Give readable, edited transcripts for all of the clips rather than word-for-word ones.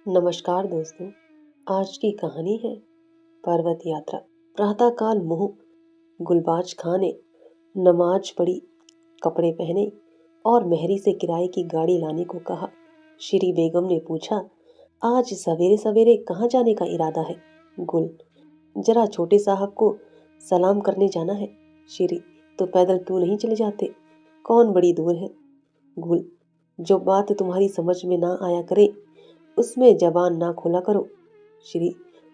नमस्कार दोस्तों। आज की कहानी है पर्वत यात्रा। प्रातः काल मुँह गुलबाज खां ने नमाज पढ़ी, कपड़े पहने और मेहरी से किराए की गाड़ी लाने को कहा। श्री बेगम ने पूछा, आज सवेरे सवेरे कहाँ जाने का इरादा है? गुल, जरा छोटे साहब को सलाम करने जाना है। श्री, तो पैदल क्यों नहीं चले जाते? कौन बड़ी दूर है? गुल, जो बात तुम्हारी समझ में ना आया करे उसमें जबान ना खोला करो। श्री,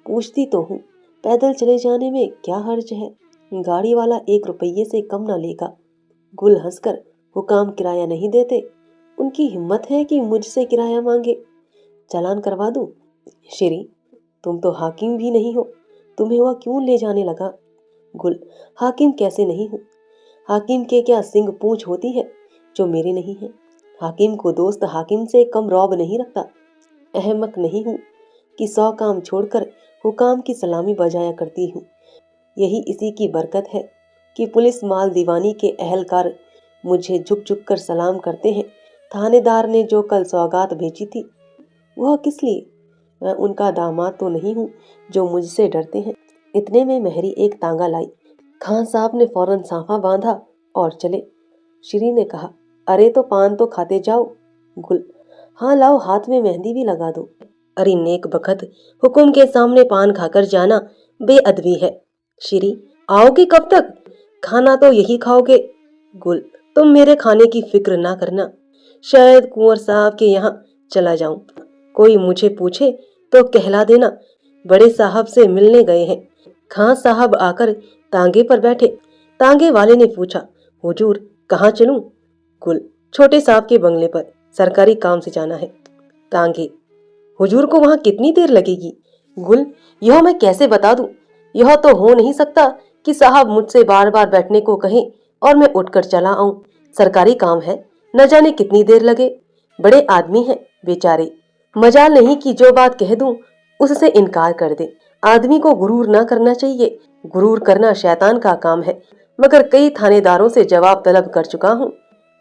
पूछती तो हूँ, पैदल चले जाने में क्या हर्ज है? गाड़ी वाला 1 रुपये से कम ना लेगा। गुल हंसकर, हुकाम किराया नहीं देते? उनकी हिम्मत है कि मुझसे किराया मांगे। चालान करवा दूं? श्री, तुम तो हाकिम भी नहीं हो, तुम्हें वह क्यों ले जाने लगा? गुल, हाकिम कैसे नहीं हूँ? हाकिम के क्या सिंग पूंछ होती है जो मेरे नहीं है? हाकिम को दोस्त हाकिम से कम रौब नहीं रखता। अहमक नहीं हूँ कि 100 काम छोड़कर हुकाम की सलामी बजाया करती हूँ। यही इसी की बरकत है कि पुलिस माल दीवानी के अहलकार मुझे झुक झुक कर सलाम करते हैं। थानेदार ने जो कल सौगात भेजी थी वह किस लिए? मैं उनका दामाद तो नहीं हूँ जो मुझसे डरते हैं। इतने में मेहरी एक तांगा लाई। खान साहब ने फौरन साफा बांधा और चले। श्री ने कहा, अरे तो पान तो खाते जाओ। गुल, हाँ लाओ, हाथ में मेहंदी भी लगा दो। अरे नेक बखत, हुकुम के सामने पान खाकर जाना बेअदबी है। श्री, आओगे कब तक? खाना तो यही खाओगे। गुल, तुम मेरे खाने की फिक्र ना करना, शायद कुंवर साहब के यहाँ चला जाऊं। कोई मुझे पूछे तो कहला देना बड़े साहब से मिलने गए हैं। खां साहब आकर तांगे पर बैठे। तांगे वाले ने पूछा, हुजूर कहाँ चलूं? गुल, छोटे साहब के बंगले पर, सरकारी काम से जाना है। तांगे, हुजूर को वहां कितनी देर लगेगी? गुल, यह मैं कैसे बता दूं? यह तो हो नहीं सकता कि साहब मुझसे बार बार बैठने को कहें और मैं उठकर चला आऊं। सरकारी काम है, न जाने कितनी देर लगे। बड़े आदमी हैं बेचारे, मजाल नहीं कि जो बात कह दूं उससे इनकार कर दे। आदमी को गुरूर ना करना चाहिए। गुरूर करना शैतान का काम है। मगर कई थानेदारों से जवाब तलब कर चुका हूँ।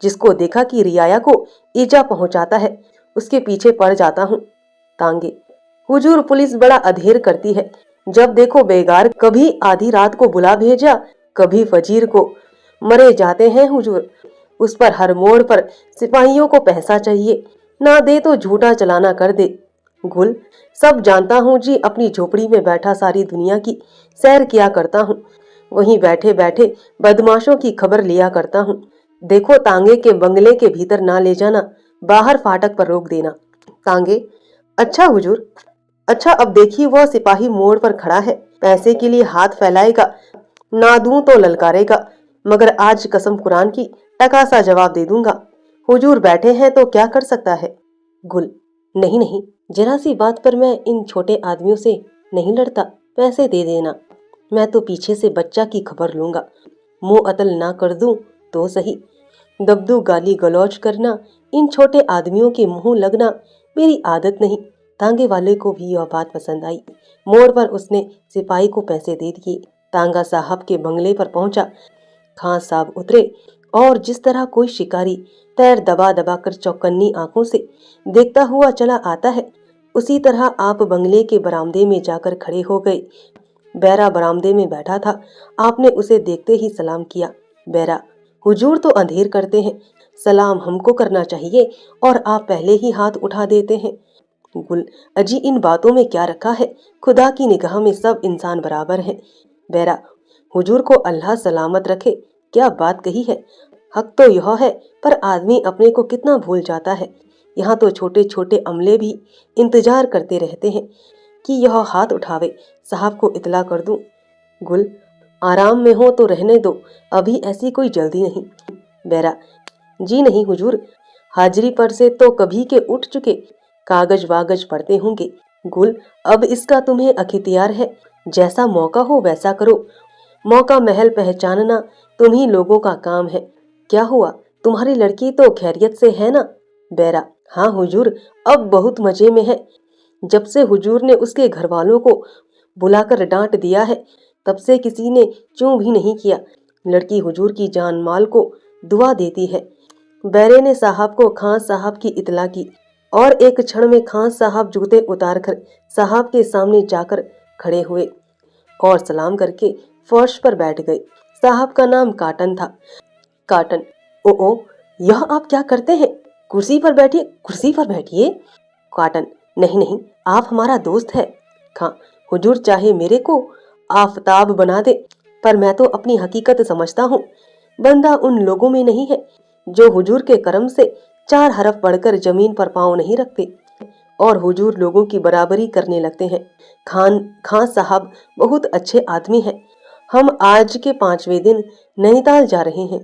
जिसको देखा कि रियाया को ईजा पहुंचाता है उसके पीछे पड़ जाता हूँ। तांगे, हुजूर पुलिस बड़ा अधेर करती है। जब देखो बेगार, कभी आधी रात को बुला भेजा, कभी फजीर को। मरे जाते हैं हुजूर। उस पर हर मोड़ पर सिपाहियों को पैसा चाहिए, ना दे तो झूठा चलाना कर दे। गुल, सब जानता हूँ जी, अपनी झोपड़ी में बैठा सारी दुनिया की सैर किया करता हूँ। वहीं बैठे बैठे बदमाशों की खबर लिया करता हूँ। देखो तांगे के बंगले के भीतर ना ले जाना, बाहर फाटक पर रोक देना। तांगे, अच्छा हुजूर। अच्छा, अब देखिए वह सिपाही मोड़ पर खड़ा है, पैसे के लिए हाथ फैलाएगा, ना दूं तो ललकारेगा। मगर आज कसम कुरान की टका सा जवाब दे दूंगा। हुजूर बैठे हैं तो क्या कर सकता है? गुल, नहीं नहीं, जरा सी बात पर मैं इन छोटे आदमियों से नहीं लड़ता। पैसे दे देना, मैं तो पीछे से बच्चा की खबर लूंगा। मुंह अतल ना कर दूं तो सही। दबदू गाली गलौज करना, इन छोटे आदमियों के मुंह लगना मेरी आदत नहीं। तांगे वाले को भी यह बात पसंद आई। मोड़ पर उसने सिपाही को पैसे दे दिए। तांगा साहब के बंगले पर पहुंचा। खां साहब उतरे और जिस तरह कोई शिकारी पैर दबा दबा कर चौकन्नी आंखों से देखता हुआ चला आता है, उसी तरह आप बंगले के बरामदे में जाकर खड़े हो गए। बैरा बरामदे में बैठा था। आपने उसे देखते ही सलाम किया। बैरा, हुजूर तो अंधेर करते हैं, सलाम हमको करना चाहिए और आप पहले ही हाथ उठा देते हैं। गुल, अजी इन बातों में क्या रखा है? खुदा की निगाह में सब इंसान बराबर हैं। बैरा, हुजूर को अल्लाह सलामत रखे। क्या बात कही है। हक तो यह है, पर आदमी अपने को कितना भूल जाता है। यहाँ तो छोटे छोटे अमले भी इंतजार करते रहते हैं कि यह हाथ उठावे, साहब को इतला कर दूं। गुल, आराम में हो तो रहने दो, अभी ऐसी कोई जल्दी नहीं। बैरा, जी नहीं हुजूर, हाजिरी पर से तो कभी के उठ चुके, कागज वागज पढ़ते होंगे। गुल, अब इसका तुम्हें अख्तियार है, जैसा मौका हो वैसा करो। मौका महल पहचानना तुम ही लोगों का काम है। क्या हुआ, तुम्हारी लड़की तो खैरियत से है ना? बैरा, हाँ हुजूर, अब बहुत मजे में है। जब से हुजूर ने उसके घर वालों को बुलाकर डांट दिया है, तब से किसी ने चूं भी नहीं किया। लड़की हुजूर की जान माल को दुआ देती है। बैरे ने साहब को खां साहब की इतला की اور ایک क्षण में खान साहब जूते उतार कर साहब के सामने जाकर खड़े हुए और सलाम करके फर्श पर बैठ गए। साहब का नाम काटन था। काटन, ओ, यह आप क्या करते हैं? कुर्सी पर बैठिए, कुर्सी पर बैठिए। काटन, नहीं नहीं, आप हमारा दोस्त है। खां, हुजूर चाहे मेरे को आफताब बना दे, पर मैं तो अपनी हकीकत समझता हूँ। बंदा उन लोगों में नहीं है जो हुजूर के करम से 4 हरफ पढ़कर जमीन पर पांव नहीं रखते और हुजूर लोगों की बराबरी करने लगते हैं। खान साहब बहुत अच्छे आदमी हैं। हम आज के 5वें दिन नैनीताल जा रहे हैं।